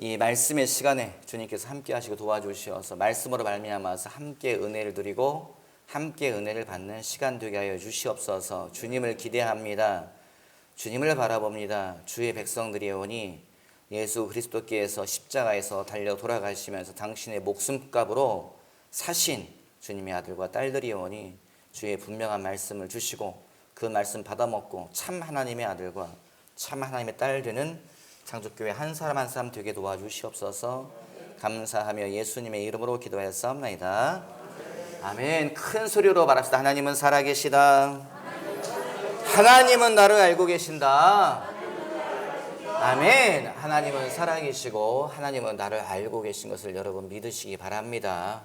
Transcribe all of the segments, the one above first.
이 말씀의 시간에 주님께서 함께 하시고 도와주셔서 말씀으로 말미암아서 함께 은혜를 드리고 함께 은혜를 받는 시간 되게 하여 주시옵소서. 주님을 기대합니다. 주님을 바라봅니다. 주의 백성들이오니 예수 그리스도께서 십자가에서 달려 돌아가시면서 당신의 목숨값으로 사신 주님의 아들과 딸들이오니 주의 분명한 말씀을 주시고 그 말씀 받아먹고 참 하나님의 아들과 참 하나님의 딸 되는 창조교회 한 사람 한 사람 되게 도와주시옵소서. 감사하며 예수님의 이름으로 기도하였사옵나이다. 아멘. 큰 소리로 말합시다. 하나님은 살아계시다. 하나님은 나를 알고 계신다. 아멘. 하나님은 살아계시고 하나님은 나를 알고 계신 것을 여러분 믿으시기 바랍니다.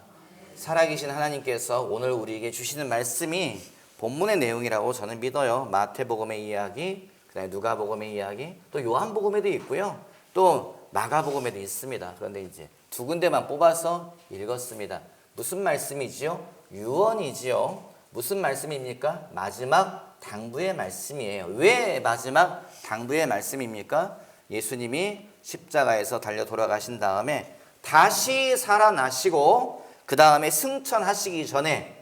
살아계신 하나님께서 오늘 우리에게 주시는 말씀이 본문의 내용이라고 저는 믿어요. 마태복음의 이야기, 그다음에 누가복음의 이야기, 또 요한복음에도 있고요. 또 마가복음에도 있습니다. 그런데 이제 두 군데만 뽑아서 읽었습니다. 무슨 말씀이지요? 유언이지요. 무슨 말씀입니까? 마지막 당부의 말씀이에요. 왜 마지막 당부의 말씀입니까? 예수님이 십자가에서 달려 돌아가신 다음에 다시 살아나시고 그 다음에 승천하시기 전에,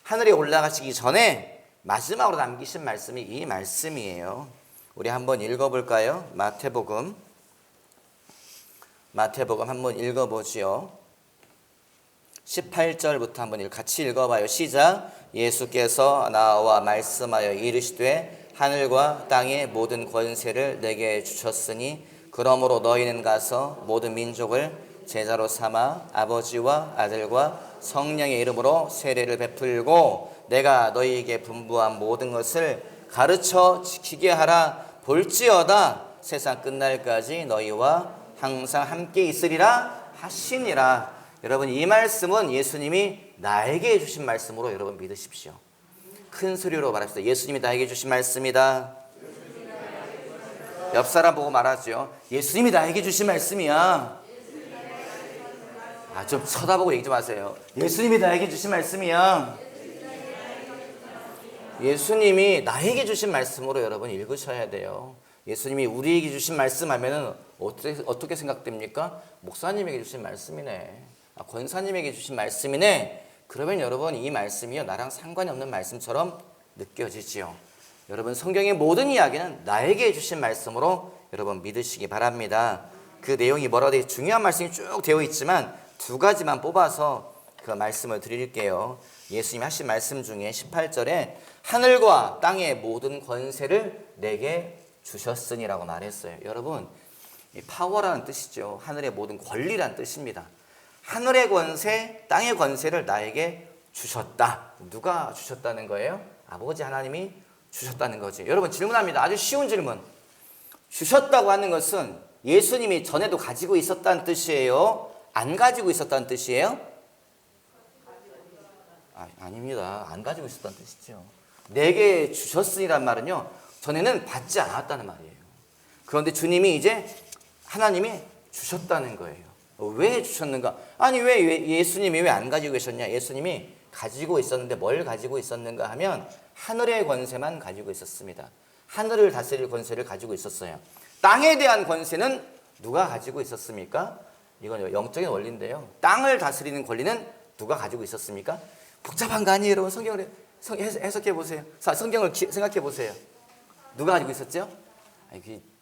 하늘에 올라가시기 전에 마지막으로 남기신 말씀이 이 말씀이에요. 우리 한번 읽어볼까요? 마태복음 한번 읽어보지요. 18절부터 한번 같이 읽어봐요. 시작. 예수께서 나와 말씀하여 이르시되 하늘과 땅의 모든 권세를 내게 주셨으니 그러므로 너희는 가서 모든 민족을 제자로 삼아 아버지와 아들과 성령의 이름으로 세례를 베풀고 내가 너희에게 분부한 모든 것을 가르쳐 지키게 하라. 볼지어다 세상 끝날까지 너희와 항상 함께 있으리라 하시니라. 여러분, 이 말씀은 예수님이 나에게 주신 말씀으로 여러분 믿으십시오. 큰 소리로 말합시다. 예수님이 나에게 주신 말씀이다. 옆 사람 보고 말하죠. 예수님이 나에게 주신 말씀이야. 좀 쳐다보고 얘기 좀 하세요. 예수님이 나에게 주신 말씀이야. 예수님이 나에게 주신 말씀으로 여러분 읽으셔야 돼요. 예수님이 우리에게 주신 말씀 하면은 어떻게 생각됩니까? 목사님에게 주신 말씀이네. 권사님에게 주신 말씀이네. 그러면 여러분 이 말씀이요 나랑 상관이 없는 말씀처럼 느껴지지요. 여러분 성경의 모든 이야기는 나에게 주신 말씀으로 여러분 믿으시기 바랍니다. 그 내용이 뭐라고 되어 중요한 말씀이 쭉 되어 있지만 두 가지만 뽑아서 그 말씀을 드릴게요. 예수님이 하신 말씀 중에 18절에 하늘과 땅의 모든 권세를 내게 주셨으니라고 말했어요. 여러분 이 파워라는 뜻이죠. 하늘의 모든 권리라는 뜻입니다. 하늘의 권세, 땅의 권세를 나에게 주셨다. 누가 주셨다는 거예요? 아버지 하나님이 주셨다는 거지. 여러분 질문합니다. 아주 쉬운 질문. 주셨다고 하는 것은 예수님이 전에도 가지고 있었다는 뜻이에요? 안 가지고 있었다는 뜻이에요? 아닙니다. 안 가지고 있었다는 뜻이죠. 내게 주셨으니란 말은요 전에는 받지 않았다는 말이에요. 그런데 주님이 이제 하나님이 주셨다는 거예요. 왜 주셨는가? 아니 왜 예수님이 왜 안 가지고 계셨냐? 예수님이 가지고 있었는데 뭘 가지고 있었는가 하면 하늘의 권세만 가지고 있었습니다. 하늘을 다스릴 권세를 가지고 있었어요. 땅에 대한 권세는 누가 가지고 있었습니까? 이건 영적인 원리인데요. 땅을 다스리는 권리는 누가 가지고 있었습니까? 복잡한 거 아니에요, 여러분. 성경을 해석해 보세요. 성경을 생각해 보세요. 누가 가지고 있었죠?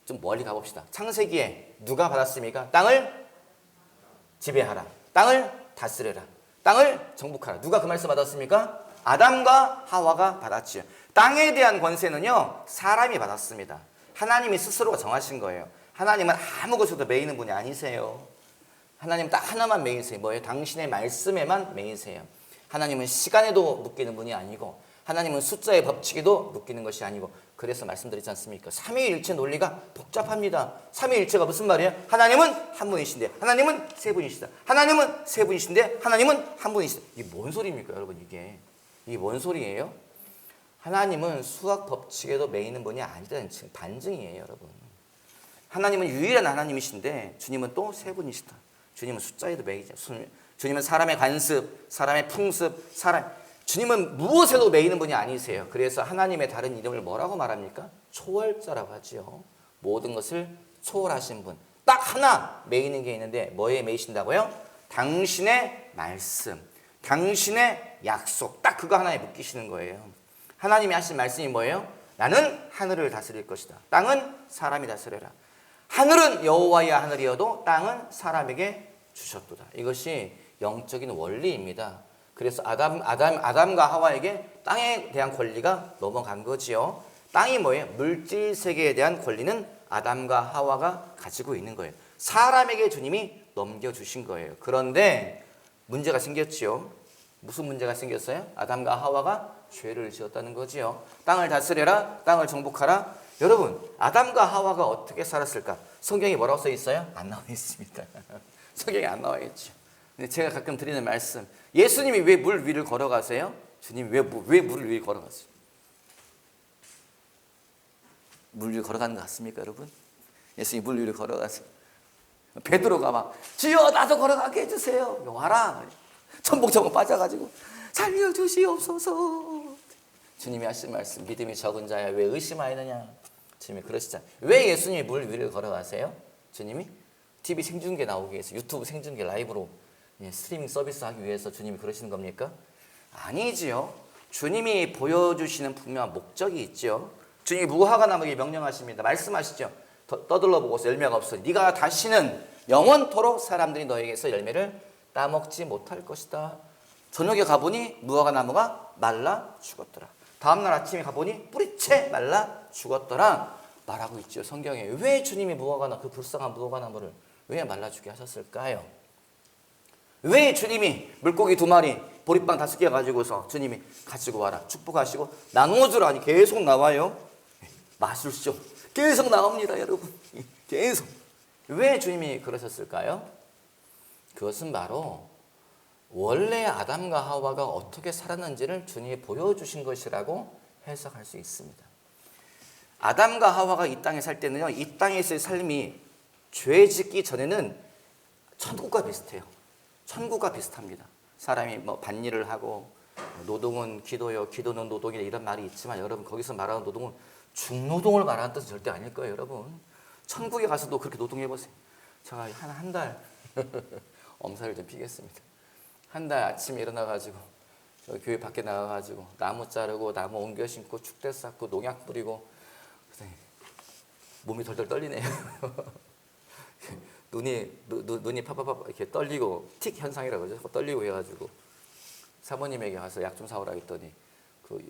좀 멀리 가봅시다. 창세기에 누가 받았습니까? 땅을 지배하라. 땅을 다스려라. 땅을 정복하라. 누가 그 말씀 받았습니까? 아담과 하와가 받았지요. 땅에 대한 권세는요 사람이 받았습니다. 하나님이 스스로가 정하신 거예요. 하나님은 아무 것에도 매이는 분이 아니세요. 하나님 딱 하나만 매이세요. 뭐예요? 당신의 말씀에만 매이세요. 하나님은 시간에도 묶이는 분이 아니고 하나님은 숫자의 법칙에도 묶이는 것이 아니고, 그래서 말씀드리지 않습니까? 삼위일체 논리가 복잡합니다. 삼위일체가 무슨 말이에요? 하나님은 한 분이신데 하나님은 세 분이시다. 하나님은 세 분이신데 하나님은 한 분이시다. 이게 뭔 소리입니까 여러분? 이게 뭔 소리예요? 하나님은 수학 법칙에도 매이는 분이 아니다는 반증이에요 여러분. 하나님은 유일한 하나님이신데 주님은 또 세 분이시다. 주님은 숫자에도 매이죠. 주님은 사람의 관습, 사람의 풍습, 주님은 무엇에도 매이는 분이 아니세요. 그래서 하나님의 다른 이름을 뭐라고 말합니까? 초월자라고 하지요. 모든 것을 초월하신 분. 딱 하나 매이는 게 있는데 뭐에 매이신다고요? 당신의 말씀, 당신의 약속, 딱 그거 하나에 묶이시는 거예요. 하나님이 하신 말씀이 뭐예요? 나는 하늘을 다스릴 것이다. 땅은 사람이 다스려라. 하늘은 여호와의 하늘이어도 땅은 사람에게 주셨도다. 이것이 영적인 원리입니다. 그래서 아담과 하와에게 땅에 대한 권리가 넘어간 거지요. 땅이 뭐예요? 물질 세계에 대한 권리는 아담과 하와가 가지고 있는 거예요. 사람에게 주님이 넘겨주신 거예요. 그런데 문제가 생겼지요. 무슨 문제가 생겼어요? 아담과 하와가 죄를 지었다는 거지요. 땅을 다스려라, 땅을 정복하라. 여러분, 아담과 하와가 어떻게 살았을까? 성경에 뭐라고 써 있어요? 안 나와 있습니다. 성경에 안 나와 있죠. 근데 제가 가끔 드리는 말씀, 예수님이 왜 물 위를 걸어가세요? 주님이 왜 물을 위에 걸어가세요? 물 위를 걸어가는 것 같습니까, 여러분? 예수님이 물 위를 걸어가세요. 베드로가 막 주여 나도 걸어가게 해주세요. 와라. 천복처럼 빠져가지고 살려주시옵소서. 주님이 하신 말씀, 믿음이 적은 자야 왜 의심하느냐. 주님이 그러시잖아요. 왜 예수님이 물 위를 걸어가세요? 주님이 TV 생중계 나오기 위해서, 유튜브 생중계 라이브로 스트리밍 서비스 하기 위해서 주님이 그러시는 겁니까? 아니지요. 주님이 보여주시는 분명한 목적이 있죠. 주님이 무화과 나무에게 명령하십니다. 말씀하시죠. 떠들러 보고서 열매가 없으니 네가 다시는 영원토록 사람들이 너에게서 열매를 따먹지 못할 것이다. 저녁에 가보니 무화과 나무가 말라 죽었더라. 다음날 아침에 가보니 뿌리채 말라 죽었더라 말하고 있죠. 성경에. 왜 주님이 그 불쌍한 무화과 나무를 왜 말라 죽게 하셨을까요? 왜 주님이 물고기 2마리 보리빵 5개 가지고서 주님이 가지고 와라 축복하시고 나누어 주라니 계속 나와요. 마술쇼 계속 나옵니다, 여러분. 계속. 왜 주님이 그러셨을까요? 그것은 바로 원래 아담과 하와가 어떻게 살았는지를 주님이 보여주신 것이라고 해석할 수 있습니다. 아담과 하와가 이 땅에 살 때는요, 이 땅에서의 삶이 죄 짓기 전에는 천국과 비슷해요. 천국과 비슷합니다. 사람이 뭐 밭일을 하고 노동은 기도요, 기도는 노동이다 이런 말이 있지만 여러분 거기서 말하는 노동은 중노동을 말하는 뜻은 절대 아닐 거예요, 여러분. 천국에 가서도 그렇게 노동해보세요. 제가 한 달 엄살을 좀 피겠습니다. 한 달 아침에 일어나가지고 저 교회 밖에 나가가지고 나무 자르고 나무 옮겨 심고 축대 쌓고 농약 뿌리고 몸이 덜덜 떨리네요. 눈이 파파파 이렇게 떨리고 틱 현상이라고 그러죠. 떨리고 해가지고 사모님에게 가서 약 좀 사오라 했더니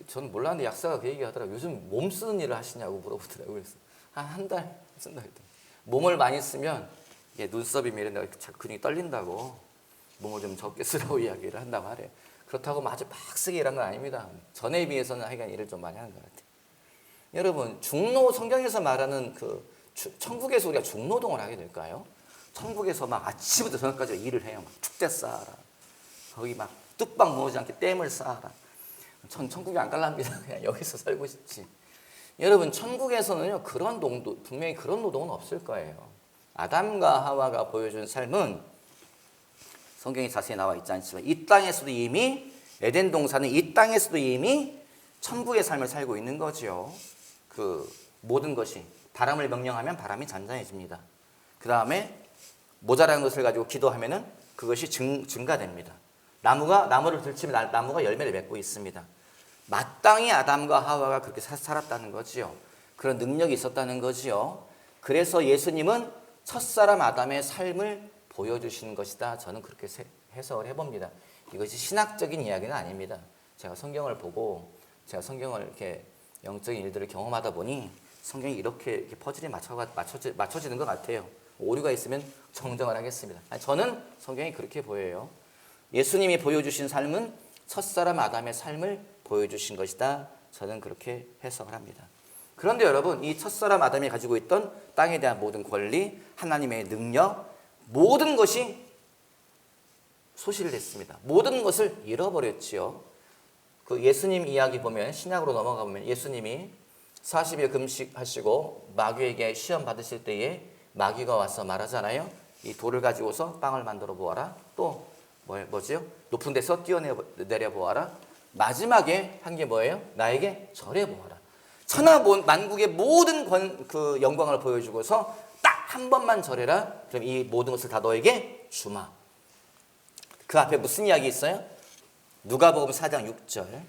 전 몰랐는데 약사가 그 얘기하더라고요. 요즘 몸 쓰는 일을 하시냐고 물어보더라고요. 그래서 한 달 쓴다 했더니 몸을 많이 쓰면 이게 눈썹이 이런 데가 근육이 떨린다고 몸을 좀 적게 쓰라고 이야기를 한다고 하래요. 그렇다고 아주 빡세게 일한 건 아닙니다. 전에 비해서는 하여간 일을 좀 많이 하는 것 같아요. 여러분, 성경에서 말하는 천국에서 우리가 중노동을 하게 될까요? 천국에서 막 아침부터 저녁까지 일을 해요. 막 축대 쌓아라. 거기 막 뚝방 모으지 않게 댐을 쌓아라. 천국에 안 갈랍니다. 그냥 여기서 살고 싶지. 여러분, 천국에서는요, 분명히 그런 노동은 없을 거예요. 아담과 하와가 보여준 삶은 성경에 자세히 나와 있지 않지만 이 땅에서도 이미 에덴 동산은 이 땅에서도 이미 천국의 삶을 살고 있는 거죠. 모든 것이 바람을 명령하면 바람이 잔잔해집니다. 그 다음에 모자란 것을 가지고 기도하면은 그것이 증가됩니다. 나무를 들치면 나무가 열매를 맺고 있습니다. 마땅히 아담과 하와가 그렇게 살았다는 거지요. 그런 능력이 있었다는 거지요. 그래서 예수님은 첫사람 아담의 삶을 보여주시는 것이다. 저는 그렇게 해석을 해봅니다. 이것이 신학적인 이야기는 아닙니다. 제가 성경을 보고 제가 성경을 이렇게 영적인 일들을 경험하다 보니 성경이 이렇게 퍼즐이 맞춰지는 것 같아요. 오류가 있으면 정정을 하겠습니다. 저는 성경이 그렇게 보여요. 예수님이 보여주신 삶은 첫사람 아담의 삶을 보여주신 것이다. 저는 그렇게 해석을 합니다. 그런데 여러분, 이 첫사람 아담이 가지고 있던 땅에 대한 모든 권리, 하나님의 능력, 모든 것이 소실됐습니다. 모든 것을 잃어버렸지요. 예수님 이야기 보면, 신약으로 넘어가 보면 예수님이 40일 금식하시고 마귀에게 시험 받으실 때에 마귀가 와서 말하잖아요. 이 돌을 가지고서 빵을 만들어 보아라. 또 뭐지요? 높은 데서 뛰어내려 보아라. 마지막에 한 게 뭐예요? 나에게 절해 보아라. 천하 만국의 모든 영광을 보여주고서 딱 한 번만 절해라. 그럼 이 모든 것을 다 너에게 주마. 그 앞에 무슨 이야기 있어요? 누가복음 4장 6절.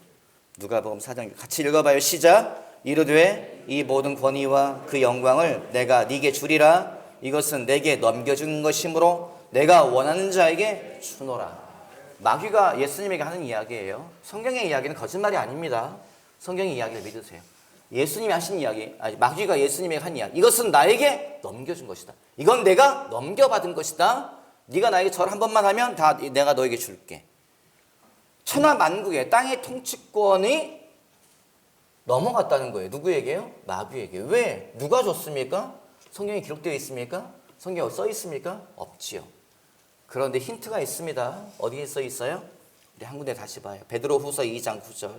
누가복음 4장 6절. 같이 읽어봐요. 시작. 이르되 이 모든 권위와 그 영광을 내가 네게 주리라. 이것은 내게 넘겨준 것이므로 내가 원하는 자에게 주노라. 마귀가 예수님에게 하는 이야기예요. 성경의 이야기는 거짓말이 아닙니다. 성경의 이야기를 믿으세요. 예수님이 하신 이야기, 아니 마귀가 예수님에게 한 이야기. 이것은 나에게 넘겨준 것이다. 이건 내가 넘겨받은 것이다. 네가 나에게 절 한 번만 하면 다 내가 너에게 줄게. 천하 만국의 땅의 통치권이 넘어갔다는 거예요. 누구에게요? 마귀에게. 왜? 누가 줬습니까? 성경에 기록되어 있습니까? 성경에 써 있습니까? 없지요. 그런데 힌트가 있습니다. 어디에 써 있어요? 우리 한 군데 다시 봐요. 베드로후서 2장 9절.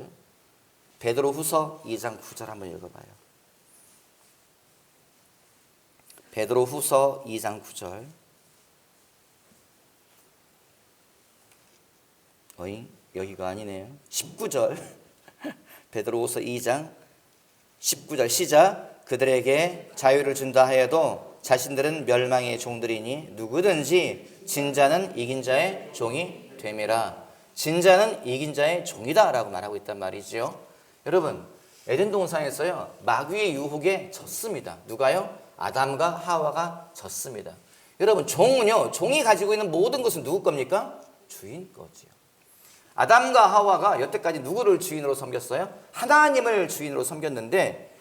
베드로후서 2장 9절 한번 읽어봐요. 베드로후서 2장 9절. 어이? 여기가 아니네요. 19절. 베드로후서 2장 19절 시작. 그들에게 자유를 준다 하여도 자신들은 멸망의 종들이니 누구든지 진자는 이긴 자의 종이 됨이라. 진자는 이긴 자의 종이다 라고 말하고 있단 말이죠. 여러분, 에덴 동산에서요 마귀의 유혹에 졌습니다. 누가요? 아담과 하와가 졌습니다. 여러분, 종은요, 종이 가지고 있는 모든 것은 누구 겁니까? 주인 거지요. 아담과 하와가 여태까지 누구를 주인으로 섬겼어요? 하나님을 주인으로 섬겼는데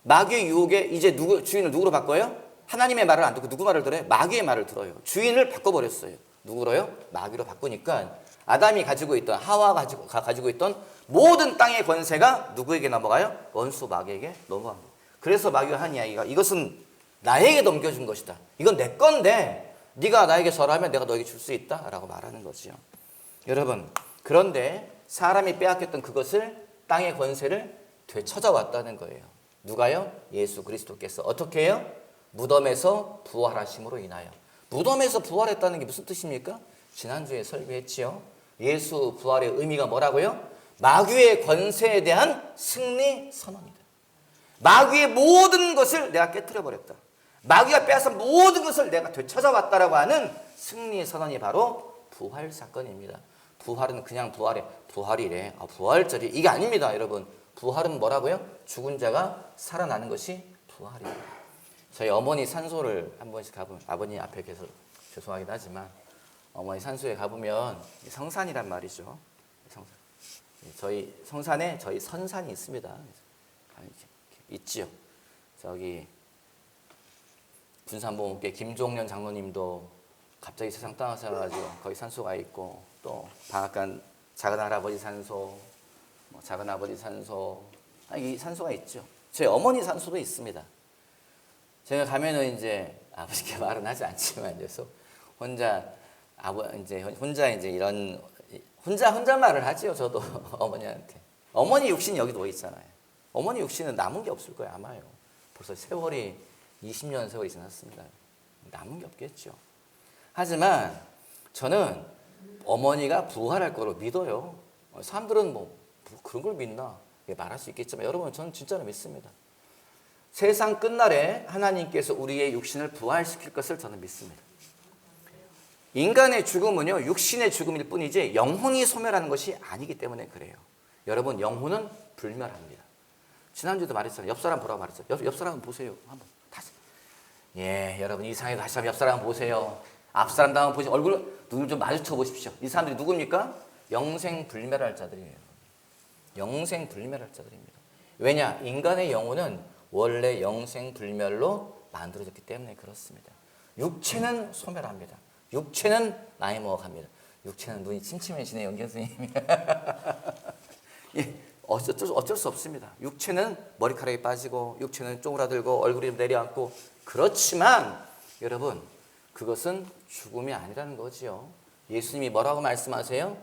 마귀의 유혹에 이제 주인을 누구로 바꿔요? 하나님의 말을 안 듣고 누구 말을 들어요? 마귀의 말을 들어요. 주인을 바꿔버렸어요. 누구로요? 마귀로 바꾸니까 아담이 가지고 있던, 하와가 가지고 있던 모든 땅의 권세가 누구에게 넘어가요? 원수 마귀에게 넘어갑니다. 그래서 마귀가 한 이야기가 이것은 나에게 넘겨준 것이다. 이건 내 건데 네가 나에게 절하면 내가 너에게 줄 수 있다 라고 말하는 거죠. 여러분, 그런데 사람이 빼앗겼던 그것을, 땅의 권세를 되찾아왔다는 거예요. 누가요? 예수 그리스도께서. 어떻게 해요? 무덤에서 부활하심으로 인하여. 무덤에서 부활했다는 게 무슨 뜻입니까? 지난주에 설교했지요. 예수 부활의 의미가 뭐라고요? 마귀의 권세에 대한 승리 선언이다. 마귀의 모든 것을 내가 깨트려버렸다. 마귀가 빼앗은 모든 것을 내가 되찾아왔다라고 하는 승리 선언이 바로 부활 사건입니다. 부활은 그냥 부활이래. 부활절이 이게 아닙니다, 여러분. 부활은 뭐라고요? 죽은 자가 살아나는 것이 부활이에요. 저희 어머니 산소를 한 번씩 가보면, 아버님 앞에 계셔서 죄송하긴 하지만 어머니 산소에 가보면 성산이란 말이죠. 성산. 저희 성산에 저희 선산이 있습니다. 있지요. 저기 군산보험계 김종년 장로님도 갑자기 세상 떠나셔가지고 거기 산소가 있고, 또 방앗간 작은할아버지 산소, 작은아버지 산소, 이 산소가 있죠. 저희 어머니 산소도 있습니다. 제가 가면은 이제 아버지께 말은 하지 않지만 계속 혼자 이런 혼잣말을 하지요. 저도 어머니한테. 어머니 육신이 여기 누워 있잖아요. 어머니 육신은 남은 게 없을 거예요, 아마요. 벌써 세월이 20년 세월이 지났습니다. 남은 게 없겠죠. 하지만 저는 어머니가 부활할 거로 믿어요. 사람들은 뭐 그런 걸 믿나 말할 수 있겠지만 여러분, 저는 진짜로 믿습니다. 세상 끝날에 하나님께서 우리의 육신을 부활시킬 것을 저는 믿습니다. 인간의 죽음은요, 육신의 죽음일 뿐이지 영혼이 소멸하는 것이 아니기 때문에 그래요. 여러분, 영혼은 불멸합니다. 지난주에도 말했잖아요. 옆 사람 보라고 말했잖아요. 옆 사람 보세요. 한번 다시. 여러분, 이 상황에 다시 한번 옆 사람 보세요. 앞 사람 한번 보시고 얼굴 눈을 좀 마주쳐 보십시오. 이 사람들이 누굽니까? 영생 불멸할 자들이에요. 영생 불멸할 자들입니다. 왜냐? 인간의 영혼은 원래 영생 불멸로 만들어졌기 때문에 그렇습니다. 육체는 소멸합니다. 육체는 나이 먹어갑니다. 육체는 눈이 침침해지네요, 영 교수님. 어쩔 수 없습니다. 육체는 머리카락이 빠지고, 육체는 쪼그라들고, 얼굴이 내려앉고. 그렇지만 여러분, 그것은 죽음이 아니라는 거지요. 예수님이 뭐라고 말씀하세요?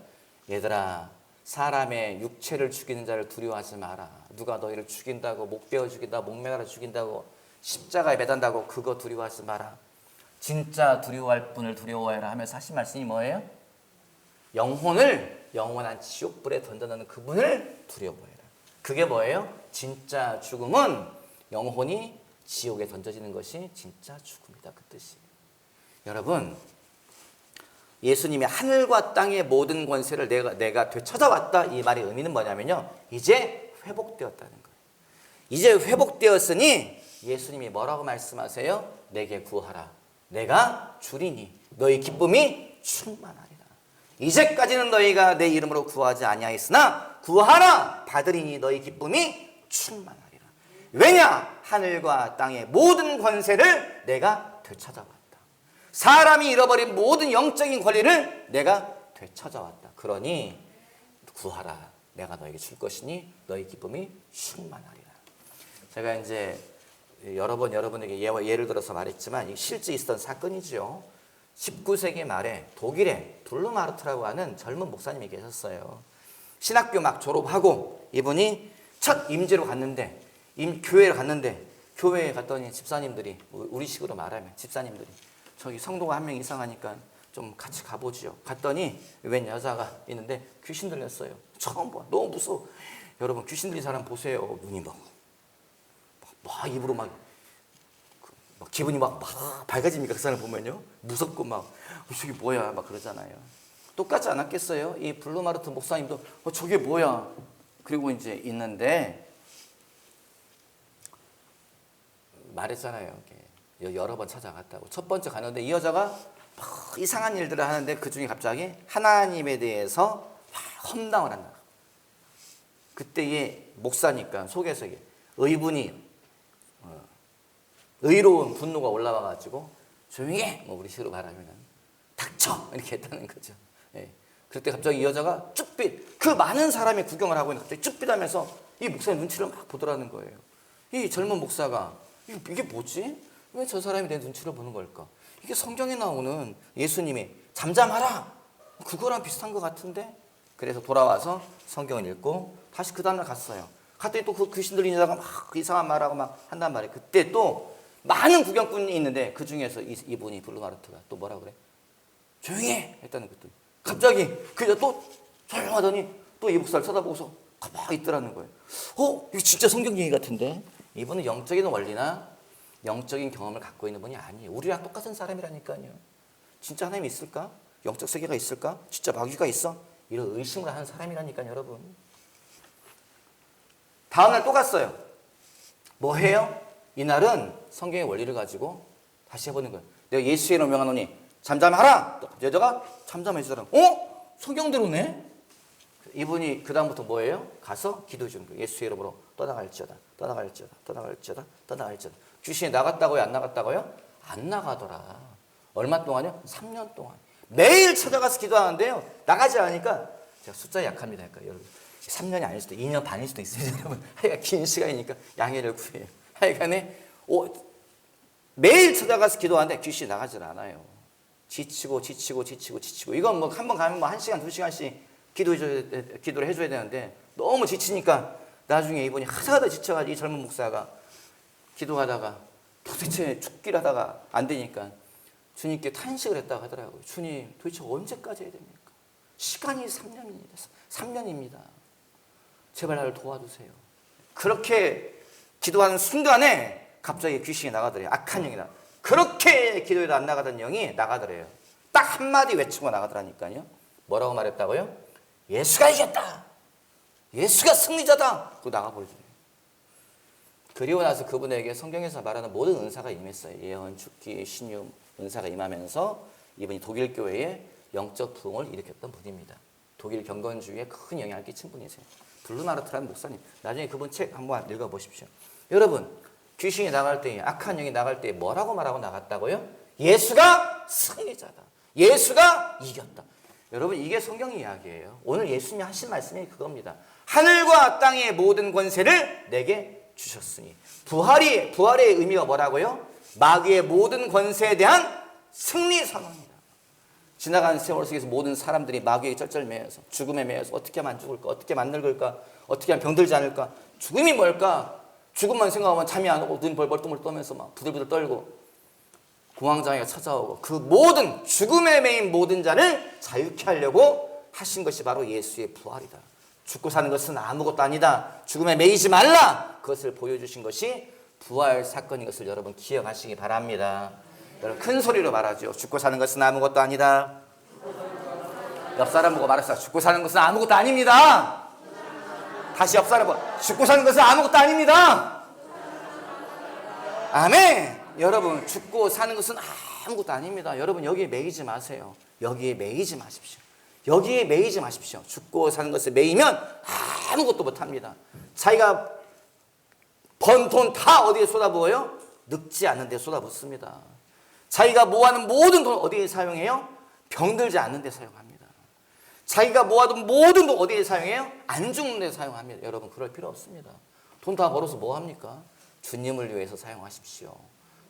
얘들아, 사람의 육체를 죽이는 자를 두려워하지 마라. 누가 너희를 죽인다고, 목 베어 죽인다, 목매달아 죽인다고, 십자가에 매단다고 그거 두려워하지 마라. 진짜 두려워할 분을 두려워해라 하면서 하신 말씀이 뭐예요? 영혼을 영원한 지옥불에 던져넣는 그분을 두려워해라. 그게 뭐예요? 진짜 죽음은 영혼이 지옥에 던져지는 것이 진짜 죽음이다, 그 뜻이에요. 여러분, 예수님이 하늘과 땅의 모든 권세를 내가 되찾아왔다, 이 말의 의미는 뭐냐면요, 이제 회복되었다는 거예요. 이제 회복되었으니 예수님이 뭐라고 말씀하세요? 내게 구하라, 내가 주리니 너희 기쁨이 충만하리라. 이제까지는 너희가 내 이름으로 구하지 아니하였으나 구하라, 받으리니 너희 기쁨이 충만하리라. 왜냐? 하늘과 땅의 모든 권세를 내가 되찾아왔다. 사람이 잃어버린 모든 영적인 권리를 내가 되찾아왔다. 그러니 구하라, 내가 너에게 줄 것이니 너희 기쁨이 충만하리라. 제가 이제 여러 번 여러분에게 예를 들어서 말했지만 실제 있었던 사건이죠. 19세기 말에 독일에 블루마르트라고 하는 젊은 목사님이 계셨어요. 신학교 막 졸업하고 이분이 첫 임재로 갔는데, 교회에 갔더니 집사님들이, 우리식으로 말하면 집사님들이, 저기 성도가 한 명 이상하니까 좀 같이 가보죠. 갔더니 웬 여자가 있는데 귀신 들렸어요. 처음 봐. 너무 무서워. 여러분, 귀신 들린 사람 보세요. 눈이 막 입으로 막 기분이 막 밝아집니까? 그 사람 보면요. 무섭고 막 저게 뭐야 막 그러잖아요. 똑같지 않았겠어요? 이 블루마르트 목사님도 저게 뭐야? 그리고 이제 있는데 말했잖아요. 여러 번 찾아갔다고. 첫 번째 가는데 이 여자가 막 이상한 일들을 하는데 그 중에 갑자기 하나님에 대해서 험담을 한다. 그때 이 목사니까 속에서 의분이 의로운 분노가 올라와가지고 조용히 해! 뭐 우리 식으로 말하면 닥쳐! 이렇게 했다는 거죠. 예. 그때 갑자기 이 여자가 쭈삣, 그 많은 사람이 구경을 하고 있는데 갑자기 쭈삣하면서 이 목사의 눈치를 막 보더라는 거예요. 이 젊은 목사가 이게 뭐지? 왜 저 사람이 내 눈치를 보는 걸까? 이게 성경에 나오는 예수님이 잠잠하라! 그거랑 비슷한 것 같은데? 그래서 돌아와서 성경을 읽고 다시 그 다음날 갔어요. 갔더니 또 그 귀신 들린 여자가 막 이상한 말하고 막 한단 말이에요. 그때 또 많은 구경꾼이 있는데 그 중에서 이분이 블루마르트가 또 뭐라 그래? 조용히 해! 했다는 것도. 갑자기 그 여자 또 조용하더니 또 이 목사를 쳐다보고서 가만히 있더라는 거예요. 이거 진짜 성경 얘기 같은데? 이분은 영적인 원리나 영적인 경험을 갖고 있는 분이 아니에요. 우리랑 똑같은 사람이라니까요. 진짜 하나님이 있을까? 영적 세계가 있을까? 진짜 마귀가 있어? 이런 의심을 하는 사람이라니까요, 여러분. 다음날 또 갔어요. 뭐 해요? 이날은 성경의 원리를 가지고 다시 해보는 거예요. 내가 예수의 이름으로 명하노니 잠잠하라! 여자가 잠잠해지더라고. 성경대로네? 이분이 그 다음부터 뭐예요? 가서 기도 중 예수의 이름으로 떠나갈지어다, 떠나갈지어다, 떠나갈지어다, 떠나갈지어다. 귀신이 나갔다고요? 안 나갔다고요? 안 나가더라. 얼마 동안요? 3년 동안. 매일 찾아가서 기도하는데요. 나가지 않으니까 제가 숫자에 약합니다. 그러니까 여러분. 3년이 아닐 수도 2년 반일 수도 있어요. 여러분. 하여간 긴 시간이니까 양해를 구해요. 하여간에 매일 찾아가서 기도하는데 귀신이 나가질 않아요. 지치고. 이건 뭐 한 번 가면 뭐 1시간, 2시간씩 기도를 해줘야 되는데 너무 지치니까 나중에 이분이 하다하다 지쳐가지고 이 젊은 목사가 기도하다가 도대체 죽기를 하다가 안 되니까 주님께 탄식을 했다고 하더라고요. 주님, 도대체 언제까지 해야 됩니까? 시간이 3년입니다. 제발 나를 도와주세요. 그렇게 기도하는 순간에 갑자기 귀신이 나가더래요. 악한 영이다. 그렇게 기도해도 안 나가던 영이 나가더래요. 딱 한마디 외치고 나가더라니까요. 뭐라고 말했다고요? 예수가 이겼다. 예수가 승리자다. 그거 나가버리더래요. 그리고 나서 그분에게 성경에서 말하는 모든 은사가 임했어요. 예언, 죽기, 신유 은사가 임하면서 이분이 독일 교회에 영적 부흥을 일으켰던 분입니다. 독일 경건주의에 큰 영향을 끼친 분이세요. 블루마르트라는 목사님. 나중에 그분 책 한번 읽어보십시오. 여러분, 귀신이 나갈 때, 악한 영이 나갈 때 뭐라고 말하고 나갔다고요? 예수가 승리자다. 예수가 이겼다. 여러분, 이게 성경 이야기예요. 오늘 예수님이 하신 말씀이 그겁니다. 하늘과 땅의 모든 권세를 내게 주셨으니. 부활의 의미가 뭐라고요? 마귀의 모든 권세에 대한 승리 선언입니다. 지나가는 세월 속에서 모든 사람들이 마귀에게 쩔쩔매여서 죽음에 매여서 어떻게 하면 안 죽을까? 어떻게 하면 안 늙을까? 어떻게 하면 병들지 않을까? 죽음이 뭘까? 죽음만 생각하면 잠이 안 오고 눈 벌벌 떠면서 막 부들부들 떨고 공황장애가 찾아오고 그 모든 죽음에 매인 모든 자를 자유케 하려고 하신 것이 바로 예수의 부활이다. 죽고 사는 것은 아무것도 아니다. 죽음에 매이지 말라. 그것을 보여주신 것이 부활 사건인 것을 여러분 기억하시기 바랍니다. 여러분 큰 소리로 말하죠. 죽고 사는 것은 아무것도 아니다. 옆 사람 보고 말했어요. 죽고 사는 것은 아무것도 아닙니다. 다시 옆 사람 보고 죽고 사는 것은 아무것도 아닙니다. 아멘. 여러분 죽고 사는 것은 아무것도 아닙니다. 여러분 여기에 매이지 마세요. 여기에 매이지 마십시오. 여기에 매이지 마십시오. 죽고 사는 것에 매이면 아무것도 못합니다. 자기가 번 돈 다 어디에 쏟아부어요? 늙지 않는 데 쏟아붓습니다. 자기가 모아는 모든 돈 어디에 사용해요? 병들지 않는 데 사용합니다. 자기가 모아둔 모든 돈 어디에 사용해요? 안 죽는 데 사용합니다. 여러분 그럴 필요 없습니다. 돈 다 벌어서 뭐 합니까? 주님을 위해서 사용하십시오.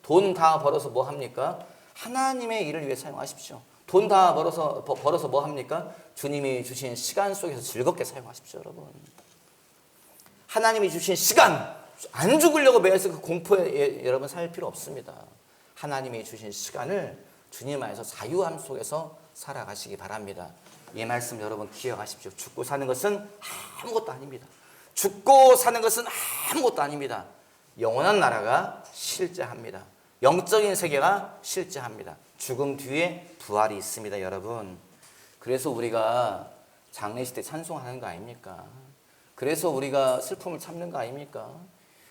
돈 다 벌어서 뭐 합니까? 하나님의 일을 위해 사용하십시오. 돈 다 벌어서 뭐 합니까? 주님이 주신 시간 속에서 즐겁게 사용하십시오. 여러분 하나님이 주신 시간, 안 죽으려고 매여서 그 공포에 여러분 살 필요 없습니다. 하나님이 주신 시간을 주님 안에서 자유함 속에서 살아가시기 바랍니다. 이 말씀 여러분 기억하십시오. 죽고 사는 것은 아무것도 아닙니다. 죽고 사는 것은 아무것도 아닙니다. 영원한 나라가 실제합니다. 영적인 세계가 실제합니다. 죽음 뒤에 부활이 있습니다. 여러분 그래서 우리가 장례식 때 찬송하는 거 아닙니까? 그래서 우리가 슬픔을 참는 거 아닙니까?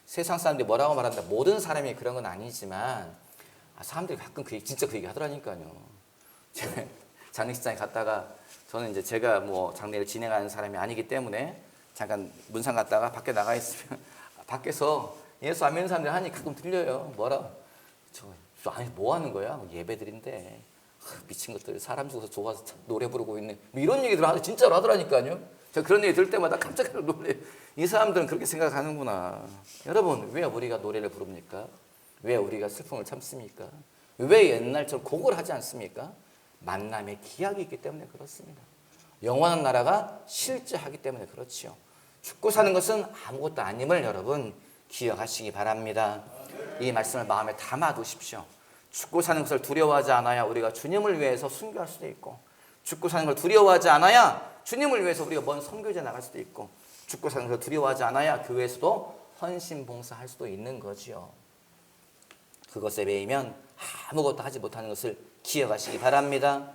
세상 사람들이 뭐라고 말한다. 모든 사람이 그런 건 아니지만 사람들이 가끔 진짜 그 얘기 하더라니까요. 장례식장에 갔다가 저는 이제 제가 뭐 장례를 진행하는 사람이 아니기 때문에 잠깐 문상 갔다가 밖에 나가 있으면 밖에서 예수 안 믿는 사람들이 하니 가끔 들려요. 뭐라? 저 아니 뭐 하는 거야? 예배드린데 미친 것들 사람 죽어서 좋아서 노래 부르고 있네. 뭐 이런 얘기들 하더 진짜로 하더라니까요. 제가 그런 얘기 들을 때마다 깜짝 놀래. 이 사람들은 그렇게 생각하는구나. 여러분 왜 우리가 노래를 부릅니까? 왜 우리가 슬픔을 참습니까? 왜 옛날처럼 곡을 하지 않습니까? 만남의 기약이 있기 때문에 그렇습니다. 영원한 나라가 실제하기 때문에 그렇지요. 죽고 사는 것은 아무것도 아님을 여러분 기억하시기 바랍니다. 이 말씀을 마음에 담아두십시오. 죽고 사는 것을 두려워하지 않아야 우리가 주님을 위해서 순교할 수도 있고, 죽고 사는 걸 두려워하지 않아야 주님을 위해서 우리가 먼 선교제 나갈 수도 있고, 죽고 사는 것을 두려워하지 않아야 교회에서도 헌신 봉사할 수도 있는 거지요. 그것에 매이면 아무것도 하지 못하는 것을 기억하시기 바랍니다.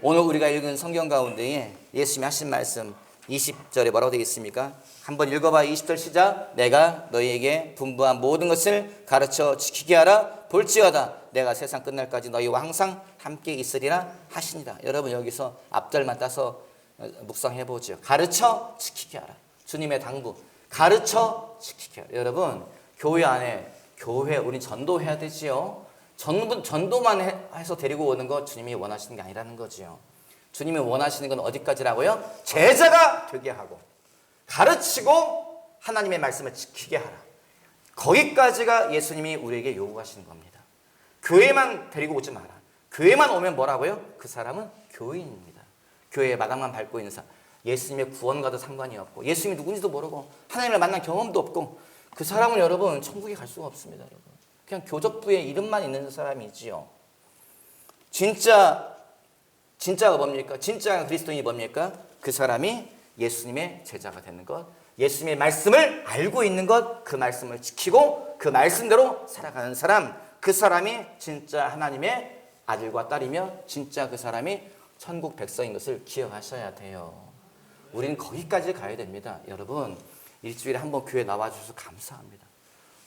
오늘 우리가 읽은 성경 가운데에 예수님이 하신 말씀 20절에 뭐라고 되어 있습니까? 한번 읽어봐. 20절 시작. 내가 너희에게 분부한 모든 것을 가르쳐 지키게 하라. 볼지어다 내가 세상 끝날까지 너희와 항상 함께 있으리라 하시니라. 여러분 여기서 앞절만 따서 묵상해보죠. 가르쳐 지키게 하라. 주님의 당부. 가르쳐 지키게 하라. 여러분 교회 안에 우린 전도해야 되지요. 전도만 해서 데리고 오는 거 주님이 원하시는 게 아니라는 거지요. 주님이 원하시는 건 어디까지라고요? 제자가 되게 하고 가르치고 하나님의 말씀을 지키게 하라. 거기까지가 예수님이 우리에게 요구하시는 겁니다. 교회만 데리고 오지 마라. 교회만 오면 뭐라고요? 그 사람은 교인입니다. 교회의 마당만 밟고 있는 사람. 예수님의 구원과도 상관이 없고 예수님이 누군지도 모르고 하나님을 만난 경험도 없고 그 사람은 여러분 천국에 갈 수가 없습니다. 여러분. 그냥 교적부의 이름만 있는 사람이지요. 진짜가 뭡니까? 진짜 그리스도인이 뭡니까? 그 사람이 예수님의 제자가 되는 것, 예수님의 말씀을 알고 있는 것, 그 말씀을 지키고 그 말씀대로 살아가는 사람, 그 사람이 진짜 하나님의 아들과 딸이며 진짜 그 사람이 천국 백성인 것을 기억하셔야 돼요. 우리는 거기까지 가야 됩니다. 여러분 일주일에 한 번 교회 나와주셔서 감사합니다.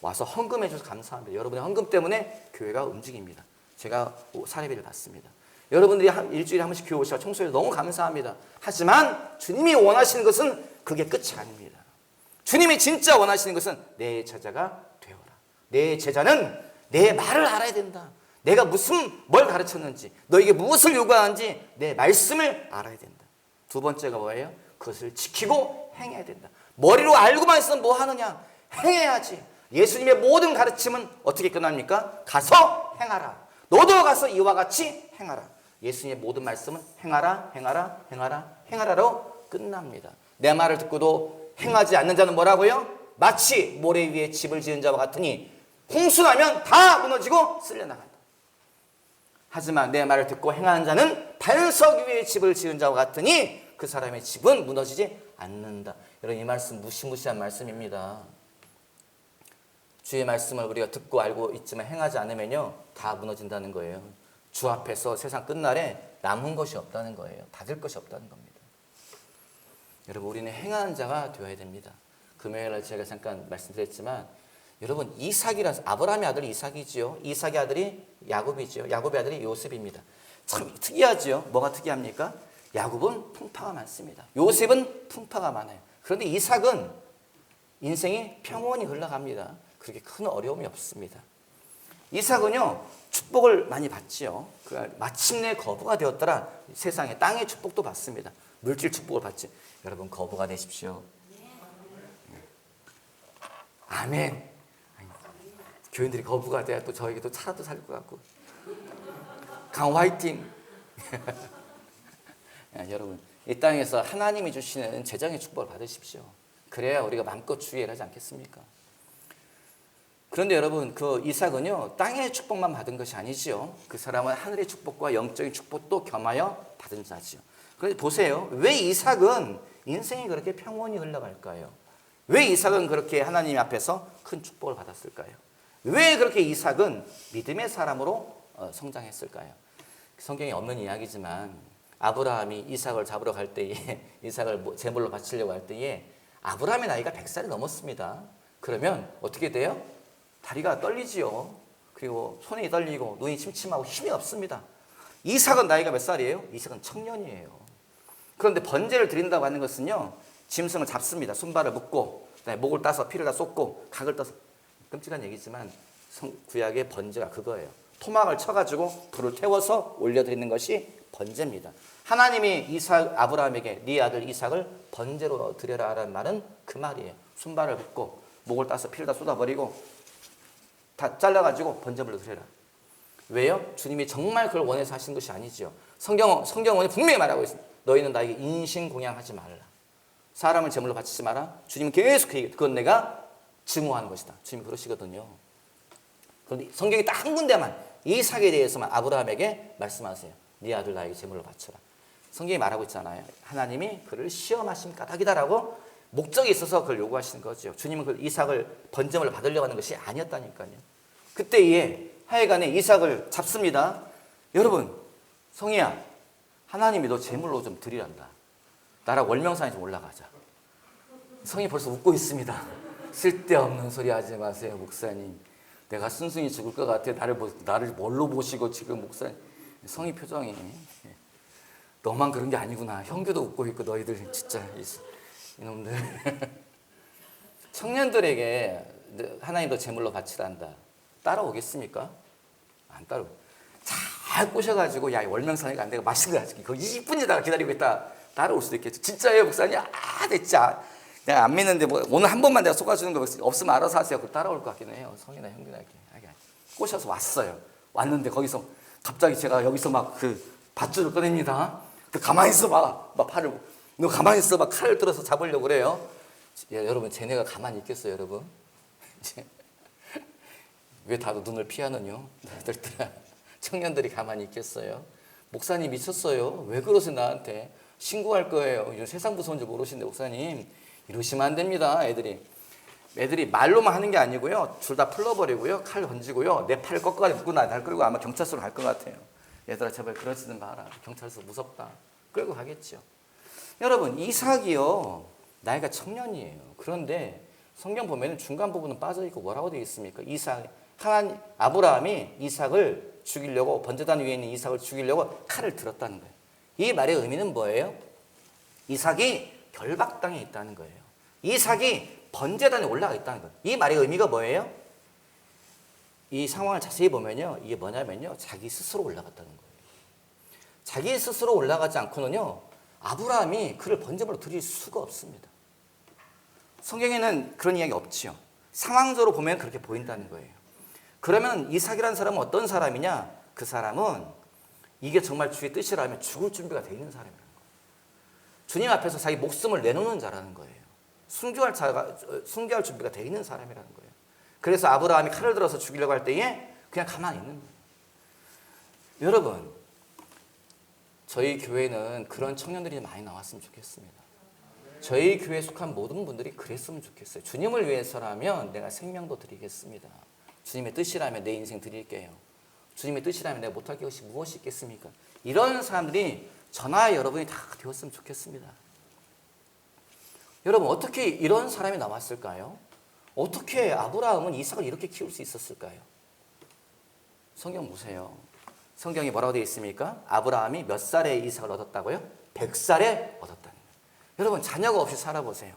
와서 헌금해 주셔서 감사합니다. 여러분의 헌금 때문에 교회가 움직입니다. 제가 사례비를 받습니다. 여러분들이 일주일에 한 번씩 교회 오시고 청소해서 너무 감사합니다. 하지만 주님이 원하시는 것은 그게 끝이 아닙니다. 주님이 진짜 원하시는 것은 내 제자가 되어라. 내 제자는 내 말을 알아야 된다. 내가 뭘 가르쳤는지, 너에게 무엇을 요구하는지 내 말씀을 알아야 된다. 두 번째가 뭐예요? 그것을 지키고 행해야 된다. 머리로 알고만 있으면 뭐 하느냐? 행해야지. 예수님의 모든 가르침은 어떻게 끝납니까? 가서 행하라. 너도 가서 이와 같이 행하라. 예수님의 모든 말씀은 행하라로 끝납니다. 내 말을 듣고도 행하지 않는 자는 뭐라고요? 마치 모래 위에 집을 지은 자와 같으니 홍수나면 다 무너지고 쓸려나간다. 하지만 내 말을 듣고 행하는 자는 반석 위에 집을 지은 자와 같으니 그 사람의 집은 무너지지 않는다. 여러분 이 말씀 무시무시한 말씀입니다. 주의 말씀을 우리가 듣고 알고 있지만 행하지 않으면요, 다 무너진다는 거예요. 주 앞에서 세상 끝날에 남은 것이 없다는 거예요. 받을 것이 없다는 겁니다. 여러분, 우리는 행하는 자가 되어야 됩니다. 금요일날 제가 잠깐 말씀드렸지만, 여러분, 이삭이라서, 아브라함의 아들이 이삭이지요. 이삭의 아들이 야곱이지요. 야곱의 아들이 요셉입니다. 참 특이하지요. 뭐가 특이합니까? 야곱은 풍파가 많습니다. 요셉은 풍파가 많아요. 그런데 이삭은 인생이 평온히 흘러갑니다. 그렇게 큰 어려움이 없습니다. 이삭은요, 축복을 많이 받지요. 마침내 거부가 되었더라. 세상에 땅의 축복도 받습니다. 물질 축복을 받지. 여러분, 거부가 되십시오. 아멘. 교인들이 거부가 돼야 또 저에게 또 차라도 살릴 것 같고. 강 화이팅. 여러분, 이 땅에서 하나님이 주시는 재정의 축복을 받으십시오. 그래야 우리가 마음껏 주의를 하지 않겠습니까? 그런데 여러분, 그 이삭은요, 땅의 축복만 받은 것이 아니지요. 그 사람은 하늘의 축복과 영적인 축복도 겸하여 받은 자지요. 그런데 보세요. 왜 이삭은 인생이 그렇게 평온히 흘러갈까요? 왜 이삭은 그렇게 하나님 앞에서 큰 축복을 받았을까요? 왜 그렇게 이삭은 믿음의 사람으로 성장했을까요? 성경에 없는 이야기지만 아브라함이 이삭을 잡으러 갈 때에, 이삭을 제물로 바치려고 할 때에 아브라함의 나이가 100살이 넘었습니다. 그러면 어떻게 돼요? 다리가 떨리지요. 그리고 손이 떨리고 눈이 침침하고 힘이 없습니다. 이삭은 나이가 몇 살이에요? 이삭은 청년이에요. 그런데 번제를 드린다고 하는 것은요, 짐승을 잡습니다. 손발을 묶고 목을 따서 피를 다 쏟고 각을 떠서, 끔찍한 얘기지만 구약의 번제가 그거예요. 토막을 쳐가지고 불을 태워서 올려드리는 것이 번제입니다. 하나님이 아브라함에게 네 아들 이삭을 번제로 드려라 하는 말은 그 말이에요. 손발을 묶고 목을 따서 피를 다 쏟아버리고 다 잘라가지고 번제물로 드려라. 왜요? 주님이 정말 그걸 원해서 하신 것이 아니죠. 성경은 분명히 말하고 있습니다. 너희는 나에게 인신공양하지 말라. 사람을 제물로 바치지 마라. 주님은 계속 그 얘기, 그건 내가 증오하는 것이다. 주님이 그러시거든요. 그런데 성경이 딱 한 군데만, 이삭에 대해서만 아브라함에게 말씀하세요. 네 아들 나에게 제물로 바쳐라. 성경이 말하고 있잖아요. 하나님이 그를 시험하신 까닭이다라고 목적이 있어서 그걸 요구하시는 거죠. 주님은 그 이삭을 번제물로 받으려고 하는 것이 아니었다니까요. 그때에 하여간에 이삭을 잡습니다. 여러분, 성희야, 하나님이 너 제물로 좀 드리란다. 나랑 월명산에 좀 올라가자. 성이 벌써 웃고 있습니다. 쓸데없는 소리 하지 마세요, 목사님. 내가 순순히 죽을 것 같아. 나를 뭘로 보시고 지금 목사님. 성이 표정이, 너만 그런 게 아니구나. 형규도 웃고 있고 너희들 진짜 이놈들. 청년들에게 하나님도 제물로 바치란다. 따라오겠습니까? 안 따라오. 잘 꼬셔가지고, 야, 월명산에 가. 내가 맛있는 거 가지고 거기 20분이다가 기다리고 있다. 따라올 수도 있겠죠. 진짜예요, 목사님? 진짜. 내가 안 믿는데 뭐 오늘 한 번만 내가 속아주는 거 없으면 알아서 하세요. 그럼 따라올 것 같긴 해요. 성이나 형이나 이렇게. 꼬셔서 왔어요. 왔는데 거기서 갑자기 제가 여기서 막 그 밧줄을 꺼냅니다. 가만히 있어 봐. 막 팔을, 너 가만히 있어 봐. 칼을 들어서 잡으려고 그래요. 여러분, 쟤네가 가만히 있겠어요, 여러분? 왜 다들 눈을 피하느냐? 청년들이 가만히 있겠어요? 목사님 미쳤어요. 왜 그러세요, 나한테? 신고할 거예요. 요즘 세상 무서운 줄 모르시는데, 목사님. 이러시면 안 됩니다, 애들이 말로만 하는 게 아니고요. 둘 다 풀러버리고요. 칼 던지고요. 내 팔을 꺾어가지고 묶고 날 끌고 아마 경찰서로 갈 것 같아요. 얘들아, 제발 그러지는 마라. 경찰서 무섭다. 끌고 가겠죠. 여러분, 이삭이요, 나이가 청년이에요. 그런데 성경 보면 중간 부분은 빠져있고 뭐라고 되어 있습니까? 아브라함이 이삭을 죽이려고, 번제단 위에 있는 이삭을 죽이려고 칼을 들었다는 거예요. 이 말의 의미는 뭐예요? 이삭이 결박 땅에 있다는 거예요. 이삭이 번제단에 올라가 있다는 거예요. 이 말의 의미가 뭐예요? 이 상황을 자세히 보면요, 이게 뭐냐면요, 자기 스스로 올라갔다는 거예요. 자기 스스로 올라가지 않고는요, 아브라함이 그를 번제물로 드릴 수가 없습니다. 성경에는 그런 이야기 없지요. 상황적으로 보면 그렇게 보인다는 거예요. 그러면 이삭이라는 사람은 어떤 사람이냐? 그 사람은 이게 정말 주의 뜻이라면 죽을 준비가 되어 있는 사람이라는 거예요. 주님 앞에서 자기 목숨을 내놓는 자라는 거예요. 순교할 준비가 되어 있는 사람이라는 거예요. 그래서 아브라함이 칼을 들어서 죽이려고 할 때에 그냥 가만히 있는 거예요. 여러분, 저희 교회는 그런 청년들이 많이 나왔으면 좋겠습니다. 저희 교회에 속한 모든 분들이 그랬으면 좋겠어요. 주님을 위해서라면 내가 생명도 드리겠습니다. 주님의 뜻이라면 내 인생 드릴게요. 주님의 뜻이라면 내가 못할 것이 무엇이 있겠습니까? 이런 사람들이 저나 여러분이 다 되었으면 좋겠습니다. 여러분, 어떻게 이런 사람이 나왔을까요? 어떻게 아브라함은 이삭을 이렇게 키울 수 있었을까요? 성경 보세요. 성경이 뭐라고 되어 있습니까? 아브라함이 몇 살에 이삭을 얻었다고요? 100살에 얻었다는 거예요. 여러분, 자녀가 없이 살아보세요.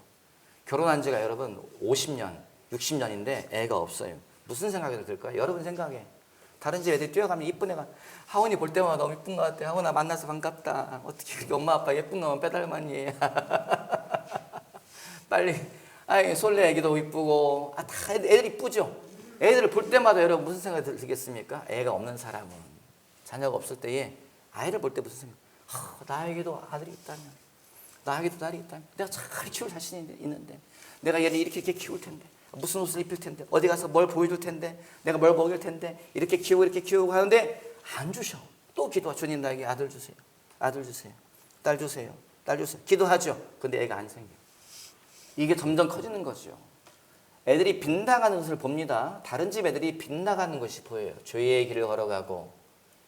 결혼한 지가 여러분 50년, 60년인데 애가 없어요. 무슨 생각이 들까요? 여러분 생각에. 다른 집 애들이 뛰어가면 이쁜 애가, 하원이 볼 때마다 너무 이쁜 것 같아. 하원아, 만나서 반갑다. 어떻게 그렇게 엄마 아빠 예쁜 놈은 빼닮았니? 빨리. 솔레 애기도 이쁘고, 다 애들 이쁘죠? 애들을 볼 때마다 여러분 무슨 생각이 들겠습니까? 애가 없는 사람은, 자녀가 없을 때에 아이를 볼 때 무슨 생각? 나에게도 아들이 있다면, 나에게도 딸이 있다면, 내가 잘 키울 자신이 있는데, 내가 얘를 이렇게 키울 텐데, 무슨 옷을 입힐 텐데, 어디 가서 뭘 보여줄 텐데, 내가 뭘 먹일 텐데, 이렇게 키우고 하는데 안 주셔. 또 기도하. 주님, 나에게 아들 주세요. 아들 주세요. 딸 주세요. 딸 주세요. 기도하죠. 근데 애가 안 생겨요. 이게 점점 커지는 거죠. 애들이 빗나가는 것을 봅니다. 다른 집 애들이 빗나가는 것이 보여요. 죄의 길을 걸어가고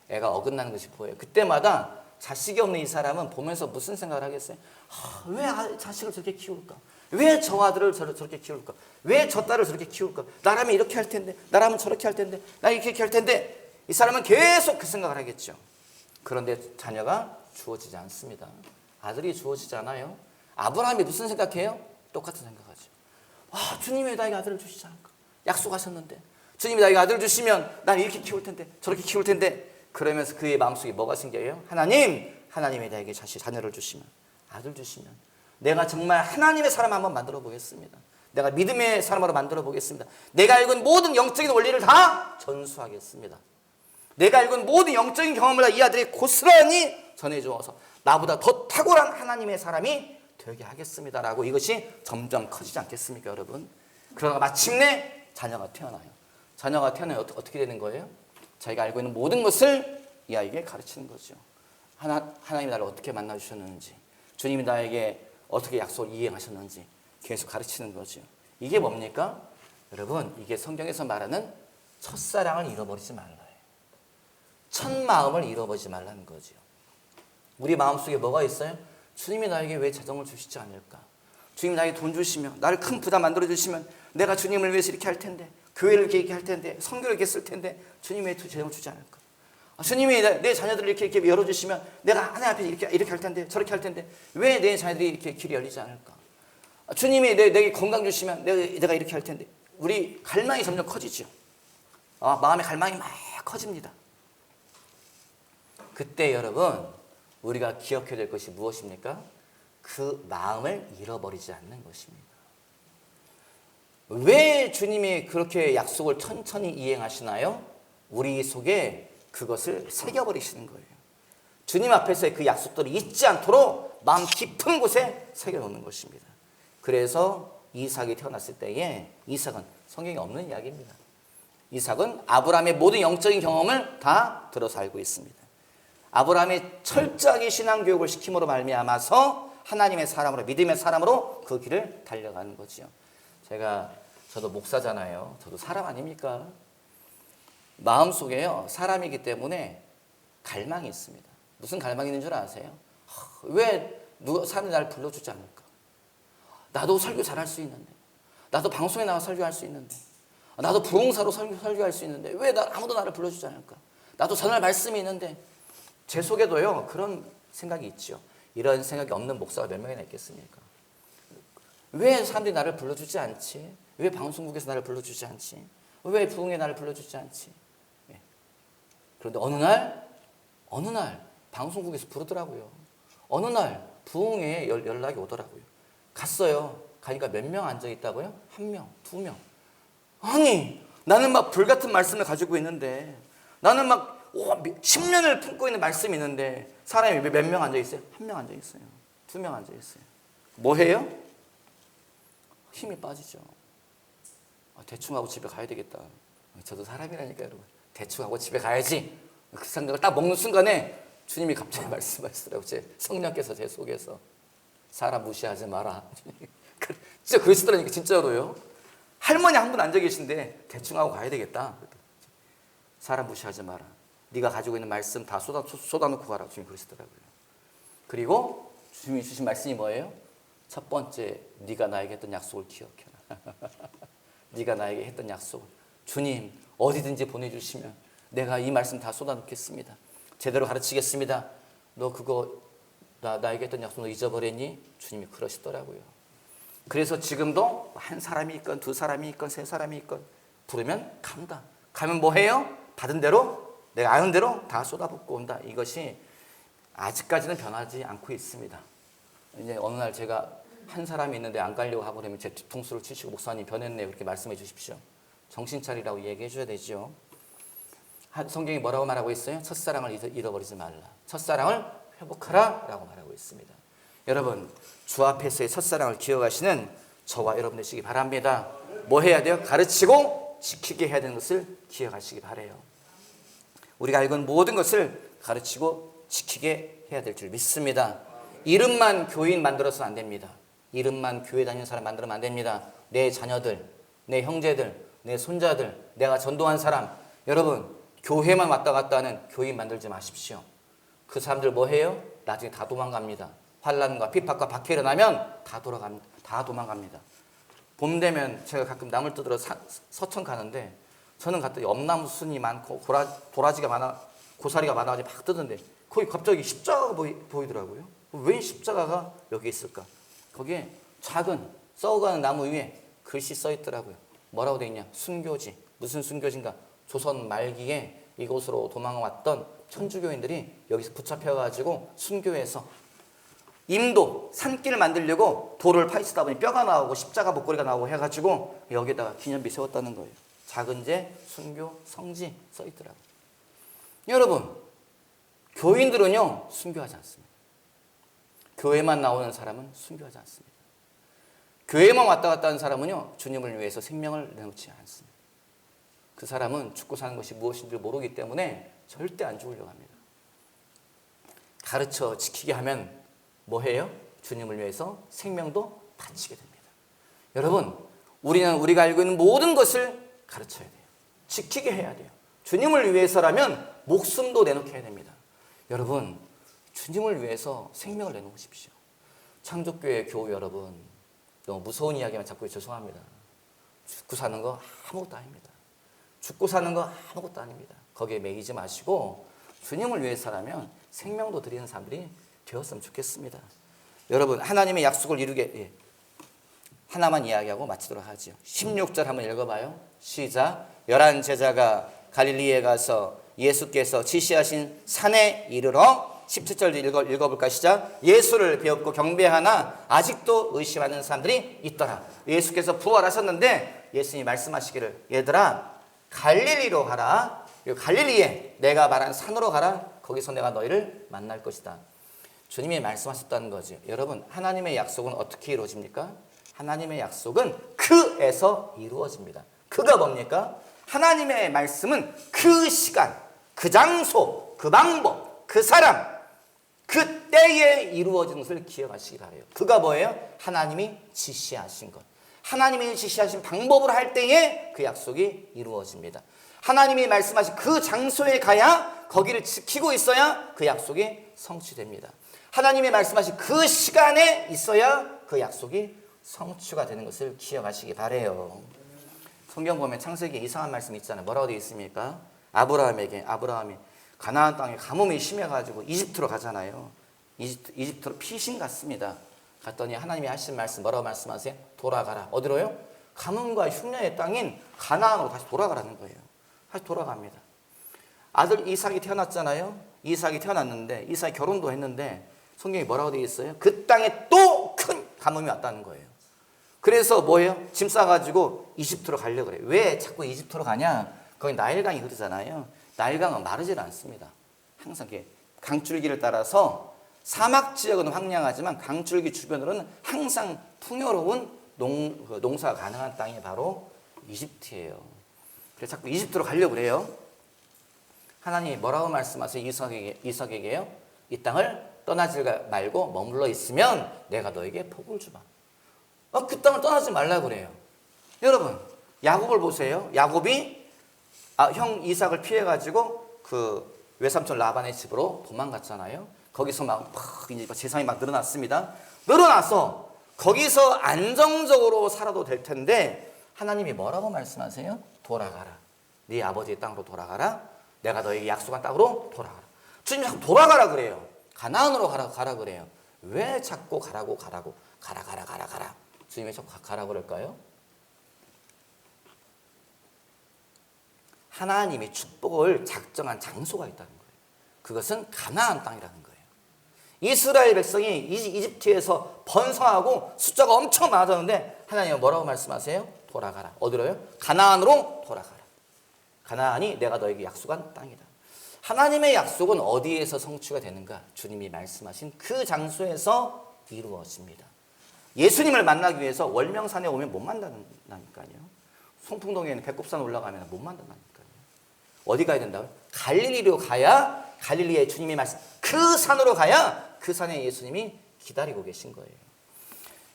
애가 어긋나는 것이 보여요. 그때마다 자식이 없는 이 사람은 보면서 무슨 생각을 하겠어요? 왜 자식을 저렇게 키울까? 왜 저 아들을 저렇게 키울까? 왜 저 딸을 저렇게 키울까? 나라면 이렇게 할 텐데, 나라면 저렇게 할 텐데, 나 이렇게 할 텐데. 이 사람은 계속 그 생각을 하겠죠. 그런데 자녀가 주어지지 않습니다. 아들이 주어지지 않아요. 아브라함이 무슨 생각해요? 똑같은 생각하죠. 주님이 나에게 아들을 주시지 않을까? 약속하셨는데, 주님이 나에게 아들을 주시면 난 이렇게 키울 텐데, 저렇게 키울 텐데. 그러면서 그의 마음속에 뭐가 생겨요? 하나님이 나에게 자녀를 주시면, 아들 주시면 내가 정말 하나님의 사람 한번 만들어 보겠습니다. 내가 믿음의 사람으로 만들어 보겠습니다. 내가 알고 있는 모든 영적인 원리를 다 전수하겠습니다. 내가 알고 있는 모든 영적인 경험을 다 이 아들이 고스란히 전해주어서 나보다 더 탁월한 하나님의 사람이 되게 하겠습니다라고 이것이 점점 커지지 않겠습니까, 여러분? 그러다가 마침내 자녀가 태어나요. 자녀가 태어나면 어떻게 되는 거예요? 자기가 알고 있는 모든 것을 이 아이에게 가르치는 거죠. 하나님이 나를 어떻게 만나주셨는지, 주님이 나에게 어떻게 약속을 이행하셨는지 계속 가르치는 거죠. 이게 뭡니까? 여러분, 이게 성경에서 말하는 첫사랑을 잃어버리지 말라요. 첫 마음을 잃어버리지 말라는 거죠. 우리 마음속에 뭐가 있어요? 주님이 나에게 왜 재정을 주시지 않을까? 주님이 나에게 돈 주시면, 나를 큰 부자 만들어 주시면 내가 주님을 위해서 이렇게 할 텐데, 교회를 이렇게 할 텐데, 선교를 이렇게 쓸 텐데 주님이 왜 재정을 주지 않을까? 주님이 내 자녀들을 이렇게 열어주시면 내가 하나님 앞에 이렇게 할 텐데, 저렇게 할 텐데 왜 내 자녀들이 이렇게 길이 열리지 않을까? 주님이 내게 건강 주시면 내가 이렇게 할 텐데. 우리 갈망이 점점 커지죠. 마음의 갈망이 막 커집니다. 그때 여러분, 우리가 기억해야 될 것이 무엇입니까? 그 마음을 잃어버리지 않는 것입니다. 왜 주님이 그렇게 약속을 천천히 이행하시나요? 우리 속에 그것을 새겨버리시는 거예요. 주님 앞에서의 그 약속들을 잊지 않도록 마음 깊은 곳에 새겨놓는 것입니다. 그래서 이삭이 태어났을 때에, 이삭은 성경에 없는 이야기입니다. 이삭은 아브라함의 모든 영적인 경험을 다 들어서 알고 있습니다. 아브라함이 철저하게 신앙교육을 시킴으로 말미암아서 하나님의 사람으로, 믿음의 사람으로 그 길을 달려가는 거죠. 저도 목사잖아요. 저도 사람 아닙니까? 마음속에요, 사람이기 때문에 갈망이 있습니다. 무슨 갈망이 있는 줄 아세요? 왜 사람이 나를 불러주지 않을까? 나도 설교 잘할 수 있는데, 나도 방송에 나와 설교할 수 있는데, 나도 부흥사로 설교할 수 있는데 왜 아무도 나를 불러주지 않을까? 나도 전할 말씀이 있는데. 제 속에도요, 그런 생각이 있죠. 이런 생각이 없는 목사가 몇 명이나 있겠습니까? 왜 사람들이 나를 불러주지 않지? 왜 방송국에서 나를 불러주지 않지? 왜 부흥에 나를 불러주지 않지? 그런데 어느 날 방송국에서 부르더라고요. 어느 날 부흥에 연락이 오더라고요. 갔어요. 가니까 몇 명 앉아 있다고요? 1명, 2명. 아니, 나는 막 불같은 말씀을 가지고 있는데, 나는 막 10년을 품고 있는 말씀이 있는데 사람이 몇 명 앉아 있어요? 1명 앉아 있어요. 2명 앉아 있어요. 뭐 해요? 힘이 빠지죠. 대충 하고 집에 가야 되겠다. 저도 사람이라니까, 여러분. 대충 하고 집에 가야지. 그 생각을 딱 먹는 순간에 주님이 갑자기 말씀하시더라고요. 제 성령께서 제 속에서. 사람 무시하지 마라. 진짜 그러시더라니까 진짜로요. 할머니 한 분 앉아 계신데 대충 하고 가야 되겠다. 사람 무시하지 마라. 네가 가지고 있는 말씀 다 쏟아놓고 가라. 주님이 그러시더라고요. 그리고 주님이 주신 말씀이 뭐예요? 첫 번째, 네가 나에게 했던 약속을 기억해라. 네가 나에게 했던 약속. 주님 어디든지 보내주시면 내가 이 말씀 다 쏟아놓겠습니다. 제대로 가르치겠습니다. 너 그거 나에게 했던 약속 너 잊어버렸니? 주님이 그러시더라고요. 그래서 지금도 한 사람이 있건 두 사람이 있건 세 사람이 있건 부르면 간다. 가면 뭐 해요? 받은 대로 내가 아는 대로 다 쏟아붓고 온다. 이것이 아직까지는 변하지 않고 있습니다. 이제 어느 날 제가 한 사람이 있는데 안 가려고 하고 그러면 제 뒤통수를 치시고 목사님 변했네요. 그렇게 말씀해 주십시오. 정신 차리라고 얘기해 줘야 되죠. 성경이 뭐라고 말하고 있어요? 첫사랑을 잃어버리지 말라. 첫사랑을 회복하라 라고 말하고 있습니다. 여러분 주 앞에서의 첫사랑을 기억하시는 저와 여러분 되시기 바랍니다. 뭐 해야 돼요? 가르치고 지키게 해야 되는 것을 기억하시기 바라요. 우리가 알고 있는 모든 것을 가르치고 지키게 해야 될 줄 믿습니다. 이름만 교인 만들어서는 안 됩니다. 이름만 교회 다니는 사람 만들면 안 됩니다. 내 자녀들, 내 형제들, 내 손자들, 내가 전도한 사람, 여러분 교회만 왔다 갔다 하는 교인 만들지 마십시오. 그 사람들 뭐 해요? 나중에 다 도망갑니다. 환난과 핍박과 박해 일어나면 다 도망갑니다. 봄 되면 제가 가끔 나물 뜯으러 서천 가는데 저는 갔더니 엄나무 순이 많고 도라지가 많아 고사리가 많아가지고 막 뜯는데 거기 갑자기 십자가가 보이더라고요. 왜 십자가가 여기 있을까? 거기에 작은 썩어가는 나무 위에 글씨 써 있더라고요. 뭐라고 돼 있냐? 순교지. 무슨 순교지인가? 조선 말기에 이곳으로 도망왔던 천주교인들이 여기서 붙잡혀가지고 순교해서 임도 산길을 만들려고 돌을 파헤치다 보니 뼈가 나오고 십자가 목걸이가 나오고 해가지고 여기다가 기념비 세웠다는 거예요. 작은 제 순교 성지 써 있더라고요. 여러분 교인들은요 순교하지 않습니다. 교회만 나오는 사람은 순교하지 않습니다. 교회만 왔다 갔다 하는 사람은요 주님을 위해서 생명을 내놓지 않습니다. 그 사람은 죽고 사는 것이 무엇인지 모르기 때문에 절대 안 죽으려고 합니다. 가르쳐 지키게 하면 뭐 해요? 주님을 위해서 생명도 바치게 됩니다. 여러분 우리는 우리가 알고 있는 모든 것을 가르쳐야 돼요. 지키게 해야 돼요. 주님을 위해서라면 목숨도 내놓게 해야 됩니다. 여러분 주님을 위해서 생명을 내놓으십시오. 창조교회 교우 여러분 너무 무서운 이야기만 자꾸 죄송합니다. 죽고 사는 거 아무것도 아닙니다. 죽고 사는 거 아무것도 아닙니다. 거기에 매이지 마시고 주님을 위해서라면 생명도 드리는 사람들이 되었으면 좋겠습니다. 여러분 하나님의 약속을 이루게 하나만 이야기하고 마치도록 하죠. 16절 한번 읽어봐요. 시작. 11 제자가 갈릴리에 가서 예수께서 지시하신 산에 이르러 17절 읽어볼까? 시작. 예수를 배웠고 경배하나 아직도 의심하는 사람들이 있더라. 예수께서 부활하셨는데 예수님이 말씀하시기를 얘들아 갈릴리로 가라. 갈릴리에 내가 말한 산으로 가라. 거기서 내가 너희를 만날 것이다. 주님이 말씀하셨다는 거죠. 여러분 하나님의 약속은 어떻게 이루어집니까? 하나님의 약속은 그에서 이루어집니다. 그가 뭡니까? 하나님의 말씀은 그 시간, 그 장소, 그 방법, 그 사람, 그 때에 이루어지는 것을 기억하시기 바라요. 그가 뭐예요? 하나님이 지시하신 것. 하나님이 지시하신 방법으로 할 때에 그 약속이 이루어집니다. 하나님이 말씀하신 그 장소에 가야 거기를 지키고 있어야 그 약속이 성취됩니다. 하나님이 말씀하신 그 시간에 있어야 그 약속이 성취가 되는 것을 기억하시기 바라요. 성경 보면 창세기에 이상한 말씀이 있잖아요. 뭐라고 되어 있습니까? 아브라함이 가나안 땅에 가뭄이 심해가지고 이집트로 가잖아요. 이집트로 피신 갔습니다. 갔더니 하나님이 하신 말씀 뭐라고 말씀하세요? 돌아가라. 어디로요? 가뭄과 흉년의 땅인 가나안으로 다시 돌아가라는 거예요. 다시 돌아갑니다. 아들 이삭이 태어났잖아요. 이삭이 태어났는데 이삭이 결혼도 했는데 성경이 뭐라고 되어 있어요? 그 땅에 또 큰 가뭄이 왔다는 거예요. 그래서 뭐예요? 짐 싸가지고 이집트로 가려고 그래요. 왜 자꾸 이집트로 가냐? 거기 나일강이 흐르잖아요. 나일강은 마르질 않습니다. 항상 이렇게 강줄기를 따라서 사막 지역은 황량하지만 강줄기 주변으로는 항상 풍요로운 농사가 가능한 땅이 바로 이집트예요. 그래서 자꾸 이집트로 가려고 그래요. 하나님이 뭐라고 말씀하세요? 이삭에게요? 이 땅을 떠나지 말고 머물러 있으면 내가 너에게 복을 주마. 그 땅을 떠나지 말라 그래요. 여러분, 야곱을 보세요. 야곱이 형 이삭을 피해가지고 그 외삼촌 라반의 집으로 도망갔잖아요. 거기서 이제 재산이 막 늘어났습니다. 늘어나서 거기서 안정적으로 살아도 될 텐데 하나님이 뭐라고 말씀하세요? 돌아가라. 네 아버지의 땅으로 돌아가라. 내가 너에게 약속한 땅으로 돌아가라. 주님이 자꾸 돌아가라 그래요. 가나안으로 가라 그래요. 왜 자꾸 가라. 주님이 자꾸 가라 그럴까요? 하나님이 축복을 작정한 장소가 있다는 거예요. 그것은 가나안 땅이라는 거예요. 이스라엘 백성이 이집트에서 번성하고 숫자가 엄청 많아졌는데 하나님은 뭐라고 말씀하세요? 돌아가라. 어디로요? 가나안으로 돌아가라. 가나안이 내가 너에게 약속한 땅이다. 하나님의 약속은 어디에서 성취가 되는가? 주님이 말씀하신 그 장소에서 이루어집니다. 예수님을 만나기 위해서 월명산에 오면 못 만난다니까요. 송풍동에 있는 배꼽산 올라가면 못 만난다니까요. 어디 가야 된다고요? 갈릴리로 가야 갈릴리에 주님이 말씀 그 산으로 가야 그 산에 예수님이 기다리고 계신 거예요.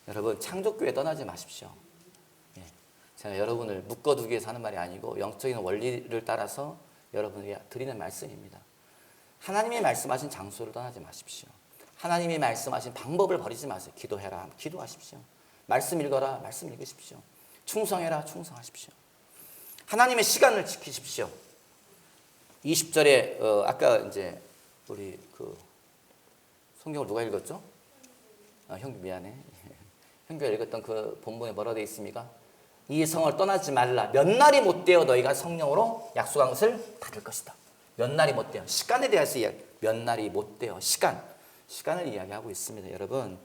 여러분 창조교회 떠나지 마십시오. 제가 여러분을 묶어두기 위해서 하는 말이 아니고 영적인 원리를 따라서 여러분에게 드리는 말씀입니다. 하나님이 말씀하신 장소를 떠나지 마십시오. 하나님이 말씀하신 방법을 버리지 마세요. 기도해라. 기도하십시오. 말씀 읽어라. 말씀 읽으십시오. 충성해라. 충성하십시오. 하나님의 시간을 지키십시오. 20절에 아까 이제 우리 그 성경을 누가 읽었죠? 형규 미안해. 형규가 읽었던 그 본문에 뭐라고 되어 있습니까? 이 성을 떠나지 말라. 몇 날이 못 되어 너희가 성령으로 약속한 것을 받을 것이다. 몇 날이 못 되어. 시간에 대해서 이야기. 몇 날이 못 되어. 시간을 이야기하고 있습니다. 여러분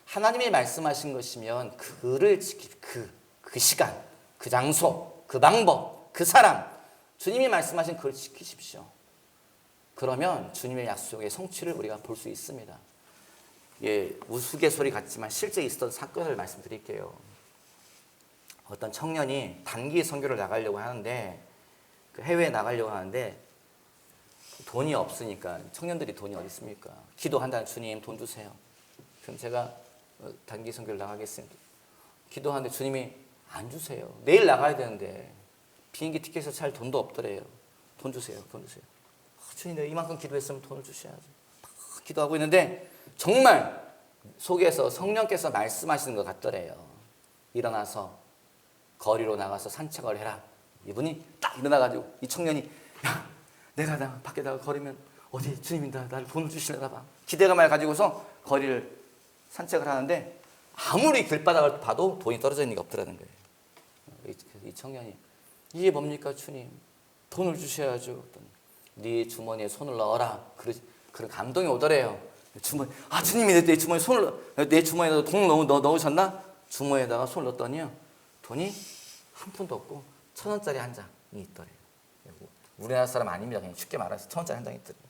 하나님이 말씀하신 것이면 그를 그 시간, 그 장소, 그 방법, 그 사람 주님이 말씀하신 그걸 지키십시오. 그러면 주님의 약속의 성취를 우리가 볼 수 있습니다. 우스갯소리 같지만 실제 있었던 사건을 말씀드릴게요. 어떤 청년이 단기 선교를 나가려고 하는데 해외에 나가려고 하는데 돈이 없으니까 청년들이 돈이 어디 있습니까? 기도한다는 주님 돈 주세요. 그럼 제가 단기 선교를 나가겠습니다. 기도하는데 주님이 안 주세요. 내일 나가야 되는데 비행기 티켓을 살 돈도 없더래요. 돈 주세요. 주님 내가 이만큼 기도했으면 돈을 주셔야죠. 기도하고 있는데 정말 속에서 성령께서 말씀하시는 것 같더래요. 일어나서 거리로 나가서 산책을 해라. 이분이 딱 일어나가지고 이 청년이 내가 밖에 나가 걸으면 어디 주님이 나를 돈을 주시려나 봐. 기대감을 가지고서 거리를 산책을 하는데 아무리 길바닥을 봐도 돈이 떨어져 있는 게 없더라는 거예요. 이 청년이 이게 뭡니까 주님? 돈을 주셔야죠. 네 주머니에 손을 넣어라. 그런 감동이 오더래요. 주님이 내 주머니에 돈 넣으셨나? 주머니에다가 손을 넣었더니요. 돈이 한 푼도 없고 1,000원짜리 한 장이 있더래요. 우리나라 사람 아닙니다. 그냥 쉽게 말해서 1,000원짜리 한 장이 있더래요.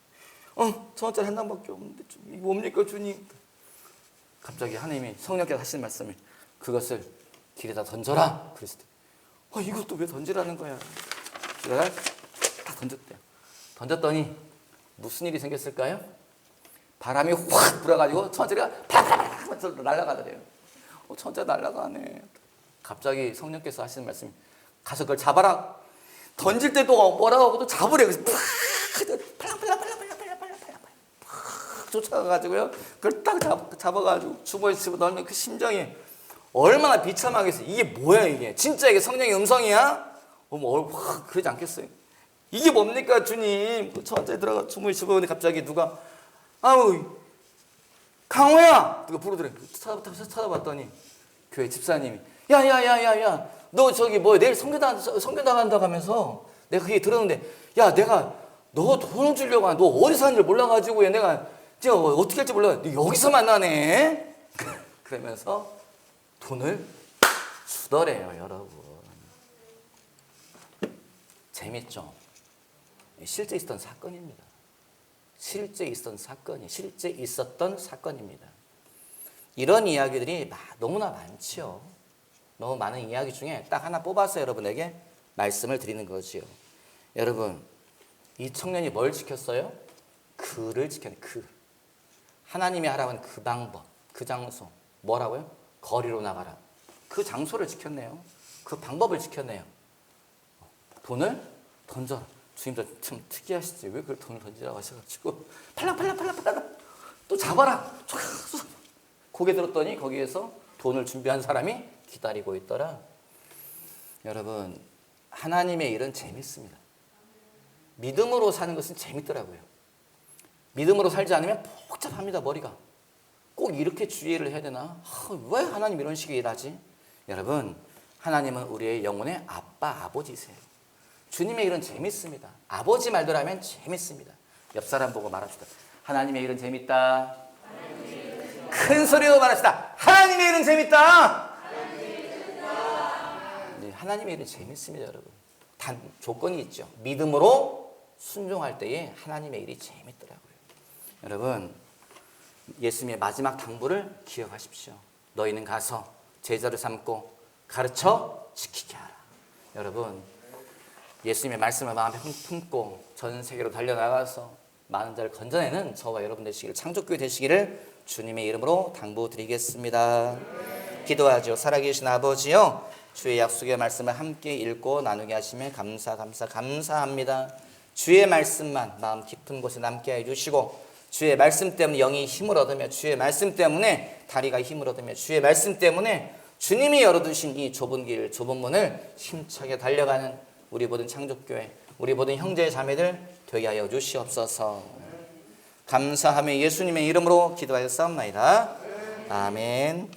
1,000원짜리 한 장밖에 없는데 이게 뭡니까 주님? 갑자기 하나님이 성령께서 하시는 말씀이 그것을 길에다 던져라. 그랬을 때 이것도 왜 던지라는 거야? 그래서 딱 던졌대요. 던졌더니 무슨 일이 생겼을까요? 바람이 확 불어가지고 1,000원짜리가 팍 날아가더래요. 1,000원짜리 날아가네. 갑자기 성령께서 하시는 말씀이 가서 그걸 잡아라. 던질 때도 뭐라고 하고 또 잡으래요. 그래서 팍 쫓아가가지고요. 그걸 딱 잡아가지고 주머니에 집어넣으면 그 심정이 얼마나 비참하겠어요. 이게 뭐야 이게? 진짜 이게 성령의 음성이야? 확 그러지 않겠어요? 이게 뭡니까 주님? 1,000원짜리 들어가 주머니 집어넣는데 갑자기 누가 강호야! 누가 부르더래. 찾아봤더니 교회 집사님이 야야야야야 너 저기 내일 선교 나간다고 하면서 내가 그게 들었는데 야 내가 너 돈을 주려고 하는데 너 어디 사는지 몰라가지고 내가 제가 어떻게 할지 몰라. 여기서 만나네. 그러면서 돈을 주더래요. 여러분 재밌죠? 실제 있었던 사건입니다. 실제 있었던 사건입니다. 이런 이야기들이 너무나 많지요. 너무 많은 이야기 중에 딱 하나 뽑아서 여러분에게 말씀을 드리는 거지요. 여러분 이 청년이 뭘 지켰어요? 그를 지켰네. 하나님이 하라는 그 방법, 그 장소 뭐라고요? 거리로 나가라. 그 장소를 지켰네요. 그 방법을 지켰네요. 돈을 던져라. 주님도 참 특이하시지. 왜 그걸 돈을 던지라고 하셔가지고 팔랑 또 잡아라. 고개 들었더니 거기에서 돈을 준비한 사람이 기다리고 있더라. 여러분, 하나님의 일은 재밌습니다. 믿음으로 사는 것은 재밌더라고요. 믿음으로 살지 않으면 복잡합니다, 머리가. 꼭 이렇게 주의를 해야 되나? 왜 하나님 이런 식의 일하지? 여러분, 하나님은 우리의 영혼의 아빠, 아버지세요. 주님의 일은 재밌습니다. 아버지 말대로 하면 재밌습니다. 옆 사람 보고 말합시다. 하나님의 일은 재밌다. 큰 소리로 말합시다. 하나님의 일은 재밌다. 네, 하나님의 일은 재밌습니다, 여러분. 단 조건이 있죠. 믿음으로 순종할 때에 하나님의 일이 재밌더라고요. 여러분, 예수님의 마지막 당부를 기억하십시오. 너희는 가서 제자를 삼고 가르쳐 지키게 하라. 여러분, 예수님의 말씀을 마음에 품고 전 세계로 달려나가서 많은 자를 건져내는 저와 여러분 되시기를, 창조교회 되시기를 주님의 이름으로 당부드리겠습니다. 기도하죠. 살아계신 아버지요, 주의 약속의 말씀을 함께 읽고 나누게 하시며 감사합니다. 주의 말씀만 마음 깊은 곳에 남게 해주시고, 주의 말씀 때문에 영이 힘을 얻으며, 주의 말씀 때문에 다리가 힘을 얻으며, 주의 말씀 때문에 주님이 열어두신 이 좁은 길, 좁은 문을 힘차게 달려가는 우리 모든 창조교회, 우리 모든 형제 자매들 되게 하여 주시옵소서. 감사하며 예수님의 이름으로 기도하였사옵나이다. 아멘.